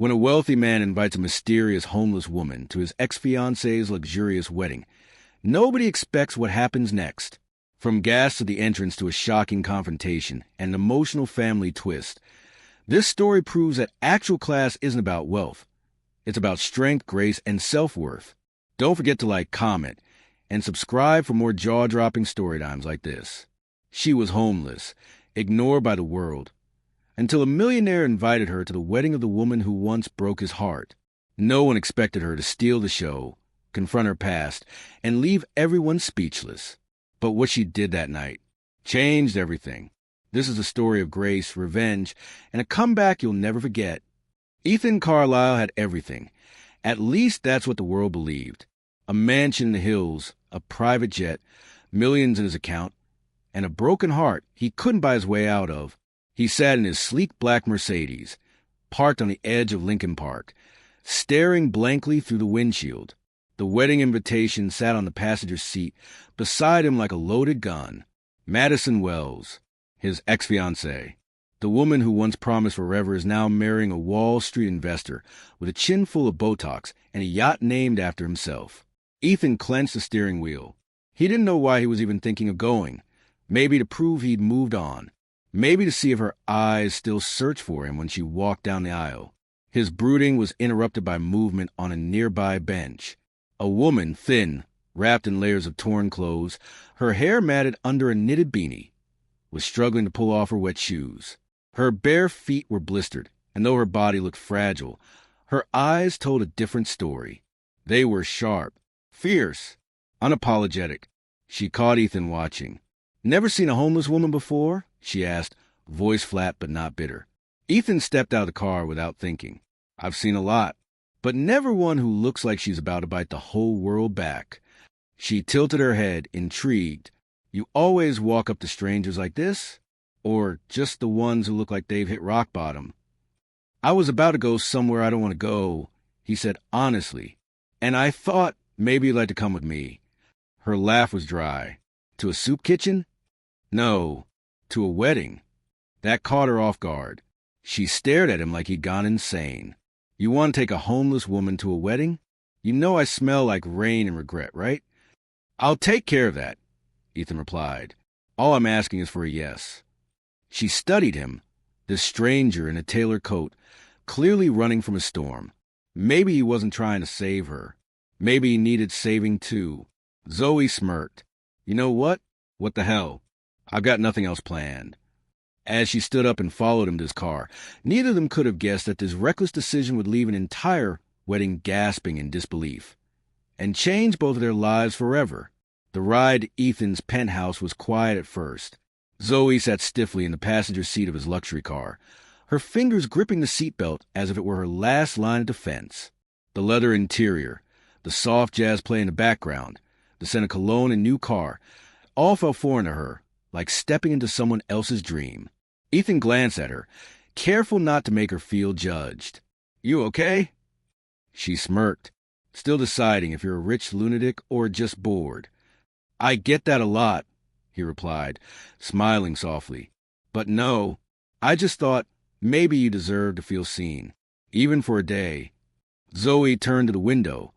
When a wealthy man invites a mysterious homeless woman to his ex-fiancée's luxurious wedding, nobody expects what happens next. From gas to the entrance to a shocking confrontation and an emotional family twist, this story proves that actual class isn't about wealth. It's about strength, grace, and self-worth. Don't forget to like, comment, and subscribe for more jaw-dropping story times like this. She was homeless, ignored by the world, until a millionaire invited her to the wedding of the woman who once broke his heart. No one expected her to steal the show, confront her past, and leave everyone speechless. But what she did that night changed everything. This is a story of grace, revenge, and a comeback you'll never forget. Ethan Carlisle had everything. At least that's what the world believed. A mansion in the hills, a private jet, millions in his account, and a broken heart he couldn't buy his way out of. He sat in his sleek black Mercedes, parked on the edge of Lincoln Park, staring blankly through the windshield. The wedding invitation sat on the passenger seat beside him like a loaded gun. Madison Wells, his ex-fiancée. The woman who once promised forever is now marrying a Wall Street investor with a chin full of Botox and a yacht named after himself. Ethan clenched the steering wheel. He didn't know why he was even thinking of going. Maybe to prove he'd moved on. Maybe to see if her eyes still searched for him when she walked down the aisle. His brooding was interrupted by movement on a nearby bench. A woman, thin, wrapped in layers of torn clothes, her hair matted under a knitted beanie, was struggling to pull off her wet shoes. Her bare feet were blistered, and though her body looked fragile, her eyes told a different story. They were sharp, fierce, unapologetic. She caught Ethan watching. "Never seen a homeless woman before?" she asked, voice flat but not bitter. Ethan stepped out of the car without thinking. "I've seen a lot, but never one who looks like she's about to bite the whole world back." She tilted her head, intrigued. "You always walk up to strangers like this? Or just the ones who look like they've hit rock bottom?" "I was about to go somewhere I don't want to go," he said honestly, "and I thought maybe you'd like to come with me." Her laugh was dry. "To a soup kitchen?" "No, to a wedding." That caught her off guard. She stared at him like he'd gone insane. "You want to take a homeless woman to a wedding? You know I smell like rain and regret, right?" "I'll take care of that," Ethan replied. "All I'm asking is for a yes." She studied him, this stranger in a tailor coat, clearly running from a storm. Maybe he wasn't trying to save her. Maybe he needed saving too. Zoe smirked. "You know what? What the hell? I've got nothing else planned." As she stood up and followed him to his car, neither of them could have guessed that this reckless decision would leave an entire wedding gasping in disbelief and change both of their lives forever. The ride to Ethan's penthouse was quiet at first. Zoe sat stiffly in the passenger seat of his luxury car, her fingers gripping the seatbelt as if it were her last line of defense. The leather interior, the soft jazz play in the background, the scent of cologne and new car, all felt foreign to her, like stepping into someone else's dream. Ethan glanced at her, careful not to make her feel judged. "You okay?" She smirked, still deciding if you're a rich lunatic or just bored. "I get that a lot," he replied, smiling softly. "But no, I just thought maybe you deserve to feel seen, even for a day." Zoe turned to the window,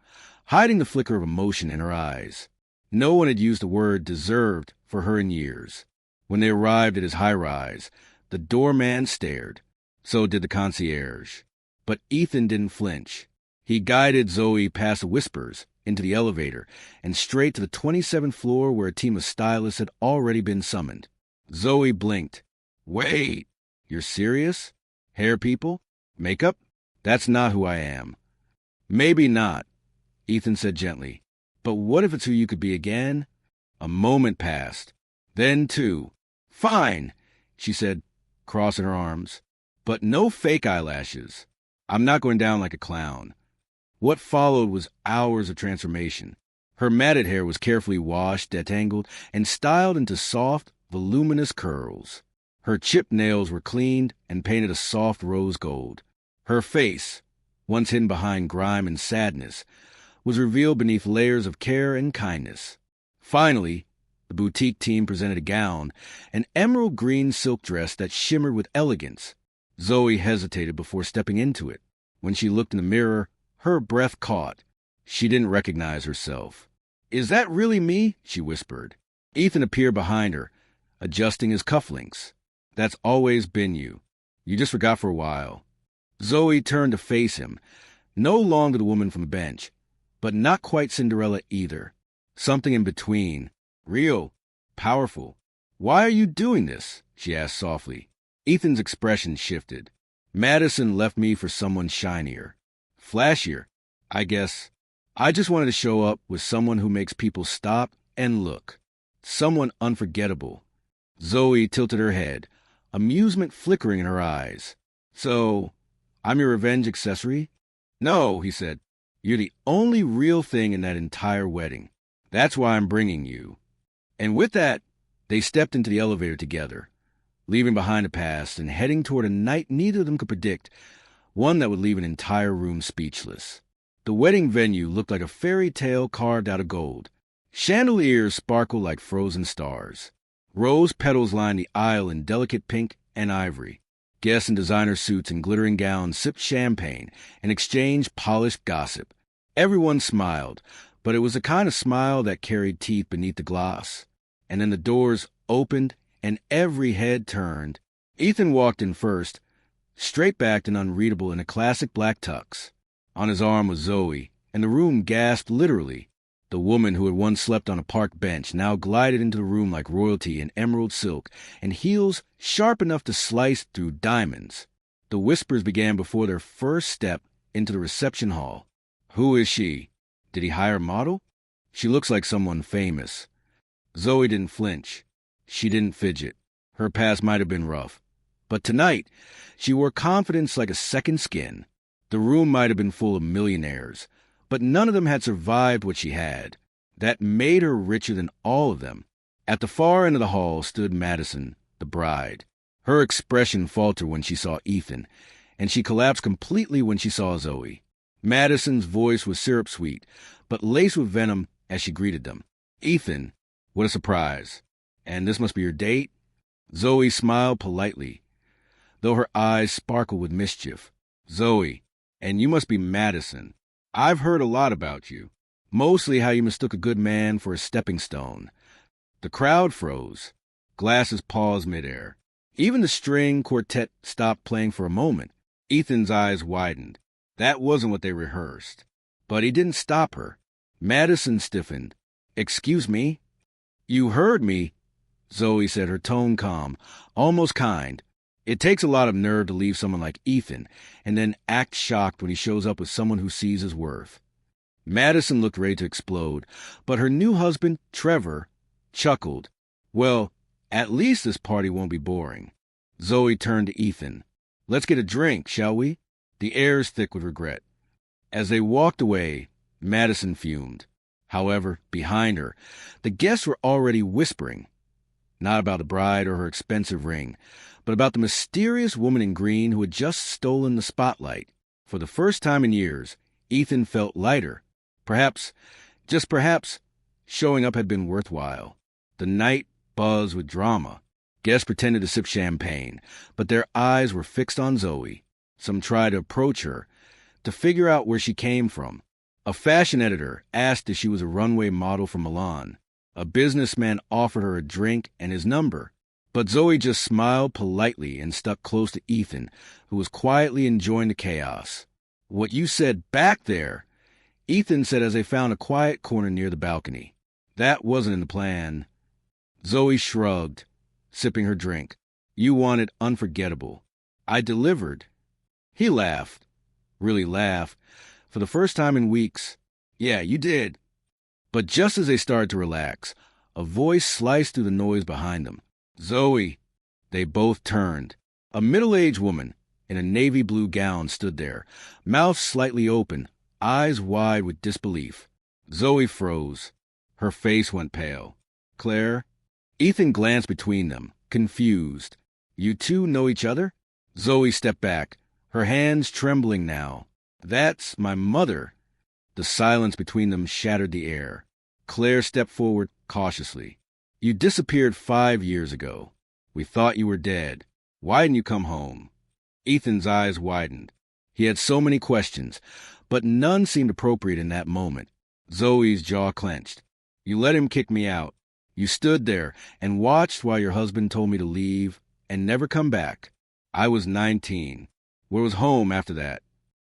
hiding the flicker of emotion in her eyes. No one had used the word deserved for her in years. When they arrived at his high-rise, the doorman stared. So did the concierge. But Ethan didn't flinch. He guided Zoe past the whispers, into the elevator, and straight to the 27th floor where a team of stylists had already been summoned. Zoe blinked. "Wait, you're serious? Hair people? Makeup? That's not who I am." "Maybe not," Ethan said gently. "But what if it's who you could be again?" A moment passed. Then two. "Fine," she said, crossing her arms. "But no fake eyelashes. I'm not going down like a clown." What followed was hours of transformation. Her matted hair was carefully washed, detangled, and styled into soft, voluminous curls. Her chipped nails were cleaned and painted a soft rose gold. Her face, once hidden behind grime and sadness, was revealed beneath layers of care and kindness. Finally, the boutique team presented a gown, an emerald green silk dress that shimmered with elegance. Zoe hesitated before stepping into it. When she looked in the mirror, her breath caught. She didn't recognize herself. "Is that really me?" she whispered. Ethan appeared behind her, adjusting his cufflinks. "That's always been you. You just forgot for a while." Zoe turned to face him, no longer the woman from the bench, but not quite Cinderella either. Something in between. Real. Powerful. "Why are you doing this?" she asked softly. Ethan's expression shifted. "Madison left me for someone shinier. Flashier, I guess. I just wanted to show up with someone who makes people stop and look. Someone unforgettable." Zoe tilted her head, amusement flickering in her eyes. "So, I'm your revenge accessory?" "No," he said. "You're the only real thing in that entire wedding. That's why I'm bringing you." And with that, they stepped into the elevator together, leaving behind the past and heading toward a night neither of them could predict, one that would leave an entire room speechless. The wedding venue looked like a fairy tale carved out of gold. Chandeliers sparkled like frozen stars. Rose petals lined the aisle in delicate pink and ivory. Guests in designer suits and glittering gowns sipped champagne and exchanged polished gossip. Everyone smiled, but it was the kind of smile that carried teeth beneath the gloss. And then the doors opened and every head turned. Ethan walked in first, straight-backed and unreadable in a classic black tux. On his arm was Zoe, and the room gasped literally. The woman who had once slept on a park bench now glided into the room like royalty in emerald silk and heels sharp enough to slice through diamonds. The whispers began before their first step into the reception hall. "Who is she? Did he hire a model? She looks like someone famous." Zoe didn't flinch. She didn't fidget. Her past might have been rough. But tonight, she wore confidence like a second skin. The room might have been full of millionaires, but none of them had survived what she had. That made her richer than all of them. At the far end of the hall stood Madison, the bride. Her expression faltered when she saw Ethan, and she collapsed completely when she saw Zoe. Madison's voice was syrup-sweet, but laced with venom as she greeted them. "Ethan, what a surprise. And this must be your date?" Zoe smiled politely, though her eyes sparkled with mischief. "Zoe, and you must be Madison. I've heard a lot about you, mostly how you mistook a good man for a stepping stone." The crowd froze. Glasses paused midair. Even the string quartet stopped playing for a moment. Ethan's eyes widened. That wasn't what they rehearsed. But he didn't stop her. Madison stiffened. "Excuse me?" "You heard me," Zoe said, her tone calm, almost kind. It takes a lot of nerve to leave someone like Ethan and then act shocked when he shows up with someone who sees his worth. Madison looked ready to explode, but her new husband, Trevor, chuckled. "Well, at least this party won't be boring." Zoe turned to Ethan. "Let's get a drink, shall we? The air is thick with regret." As they walked away, Madison fumed. However, behind her, the guests were already whispering. Not about the bride or her expensive ring, but about the mysterious woman in green who had just stolen the spotlight. For the first time in years, Ethan felt lighter. Perhaps, just perhaps, showing up had been worthwhile. The night buzzed with drama. Guests pretended to sip champagne, but their eyes were fixed on Zoe. Some tried to approach her, to figure out where she came from. A fashion editor asked if she was a runway model from Milan. A businessman offered her a drink and his number. But Zoe just smiled politely and stuck close to Ethan, who was quietly enjoying the chaos. "What you said back there," Ethan said as they found a quiet corner near the balcony. "That wasn't in the plan." Zoe shrugged, sipping her drink. "You wanted unforgettable. I delivered." He laughed. Really laughed. For the first time in weeks. "Yeah, you did." But just as they started to relax, a voice sliced through the noise behind them. "Zoe." They both turned. A middle-aged woman in a navy blue gown stood there, mouth slightly open, eyes wide with disbelief. Zoe froze. Her face went pale. "Claire?" Ethan glanced between them, confused. "You two know each other?" Zoe stepped back, her hands trembling now. "That's my mother." The silence between them shattered the air. Claire stepped forward cautiously. "You disappeared 5 years ago. We thought you were dead. Why didn't you come home?" Ethan's eyes widened. He had so many questions, but none seemed appropriate in that moment. Zoe's jaw clenched. You let him kick me out. You stood there and watched while your husband told me to leave and never come back. I was 19. Where was home after that?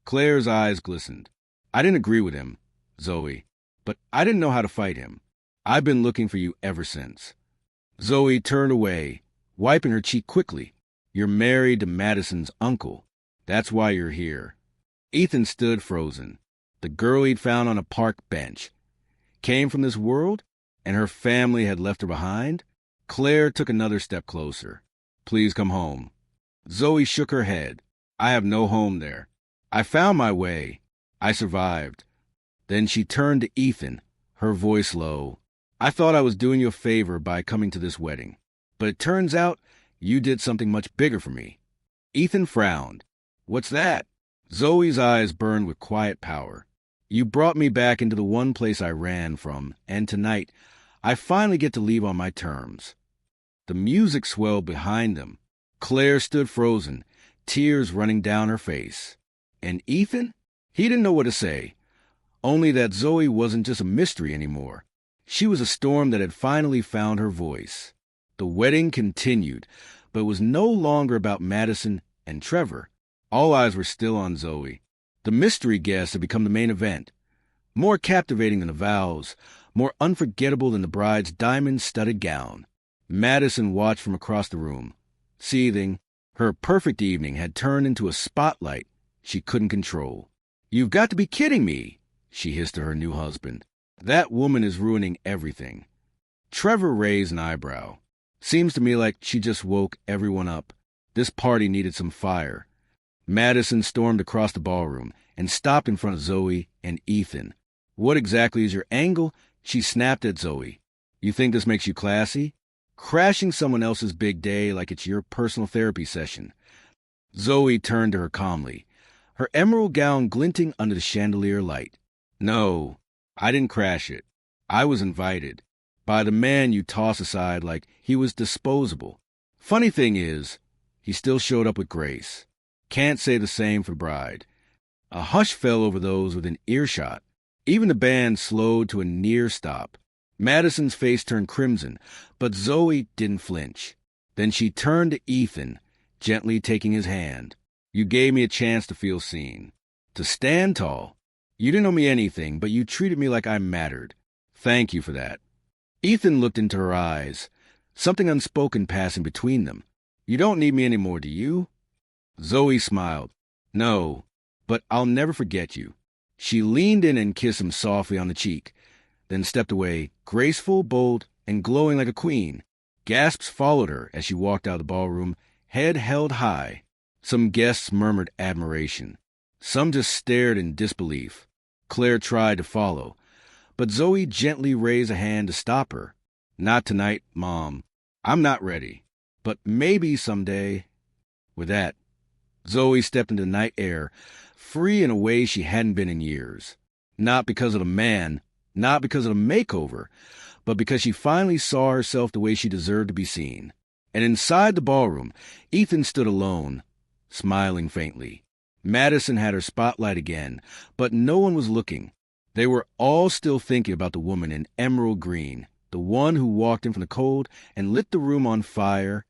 Claire's eyes glistened. I didn't agree with him, Zoe, but I didn't know how to fight him. I've been looking for you ever since. Zoe turned away, wiping her cheek quickly. You're married to Madison's uncle. That's why you're here. Ethan stood frozen. The girl he'd found on a park bench came from this world, and her family had left her behind? Claire took another step closer. Please come home. Zoe shook her head. I have no home there. I found my way. I survived. Then she turned to Ethan, her voice low. I thought I was doing you a favor by coming to this wedding, but it turns out you did something much bigger for me. Ethan frowned. What's that? Zoe's eyes burned with quiet power. You brought me back into the one place I ran from, and tonight, I finally get to leave on my terms. The music swelled behind them. Claire stood frozen, tears running down her face. And Ethan? He didn't know what to say. Only that Zoe wasn't just a mystery anymore. She was a storm that had finally found her voice. The wedding continued, but it was no longer about Madison and Trevor. All eyes were still on Zoe. The mystery guest had become the main event. More captivating than the vows, more unforgettable than the bride's diamond-studded gown. Madison watched from across the room. Seething, her perfect evening had turned into a spotlight she couldn't control. You've got to be kidding me, she hissed to her new husband. That woman is ruining everything. Trevor raised an eyebrow. Seems to me like she just woke everyone up. This party needed some fire. Madison stormed across the ballroom and stopped in front of Zoe and Ethan. What exactly is your angle? She snapped at Zoe. You think this makes you classy? Crashing someone else's big day like it's your personal therapy session. Zoe turned to her calmly, her emerald gown glinting under the chandelier light. No, I didn't crash it. I was invited. By the man you toss aside like he was disposable. Funny thing is, he still showed up with grace. Can't say the same for bride. A hush fell over those within earshot. Even the band slowed to a near stop. Madison's face turned crimson, but Zoe didn't flinch. Then she turned to Ethan, gently taking his hand. You gave me a chance to feel seen, to stand tall. You didn't owe me anything, but you treated me like I mattered. Thank you for that. Ethan looked into her eyes, something unspoken passing between them. You don't need me anymore, do you? Zoe smiled. No, but I'll never forget you. She leaned in and kissed him softly on the cheek, then stepped away, graceful, bold, and glowing like a queen. Gasps followed her as she walked out of the ballroom, head held high. Some guests murmured admiration. Some just stared in disbelief. Claire tried to follow, but Zoe gently raised a hand to stop her. Not tonight, Mom. I'm not ready. But maybe someday. With that, Zoe stepped into the night air, free in a way she hadn't been in years. Not because of the man, not because of the makeover, but because she finally saw herself the way she deserved to be seen. And inside the ballroom, Ethan stood alone, smiling faintly. Madison had her spotlight again, but no one was looking. They were all still thinking about the woman in emerald green, the one who walked in from the cold and lit the room on fire